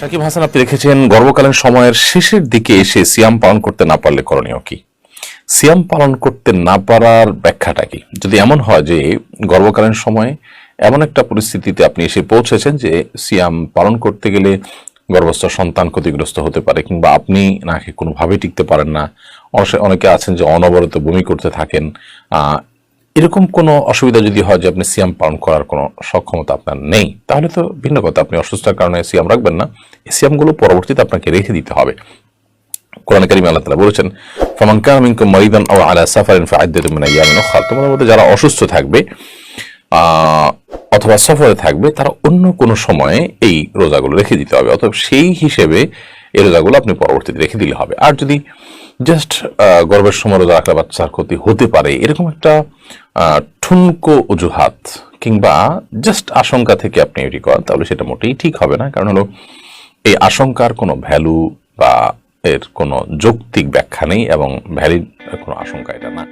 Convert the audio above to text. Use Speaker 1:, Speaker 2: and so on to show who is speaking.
Speaker 1: সাকিব হাসান, আপনি রেখেছেন গর্ভকালীন সময়ের শেষের দিকে এসে সিয়াম পালন করতে না পারলে করণীয় কি? সিয়াম পালন করতে না পারার ব্যাখ্যাটা কি? যদি এমন হয় যে গর্ভকালীন সময়ে এমন একটা পরিস্থিতিতে আপনি এসে পৌঁছেছেন যে সিয়াম পালন করতে গেলে গর্ভস্থ সন্তান ক্ষতিগ্রস্ত হতে পারে, কিংবা আপনি না খেয়ে কোনোভাবেই টিকতে পারেন না, অনেকে আছেন যে অনবরত বমি করতে থাকেন, এরকম কোনো অসুবিধা যদি হয় যে আপনি সিয়াম পালন করার কোনো সক্ষমতা আপনার নেই, তাহলে তো ভিন্ন কথা, আপনি অসুস্থতার কারণে সিয়াম রাখবেন না। এই সিয়ামগুলো পরবর্তীতে আপনাকে রেখে দিতে হবে। কোরআন কারীমে আল্লাহ তাআলা বলেছেন, ফামান কানা মিনকুম মারিদান আও আলা সাফারিন ফাইদ্দাতুম মিন আইয়ামিন উখরা। তোমাদের মধ্যে যারা অসুস্থ থাকবে অথবা সফরে থাকবে, তারা অন্য কোনো সময়ে এই রোজাগুলো রেখে দিতে হবে, অথবা সেই হিসেবে এই রোজাগুলো আপনি পরবর্তীতে রেখে দিলে হবে। আর যদি জাস্ট গর্ভের সময় রোজা রাখলে বাচ্চার ক্ষতি হতে পারে, এরকম একটা ঠুনকো অজুহাত কিংবা জাস্ট আশঙ্কা থেকে আপনি এটি করেন, তাহলে সেটা মোটেই ঠিক হবে না। কারণ হলো, এই আশঙ্কার কোনো ভ্যালু বা এর কোনো যৌক্তিক ব্যাখ্যা নেই এবং ভ্যালিড কোনো আশঙ্কা এটা না।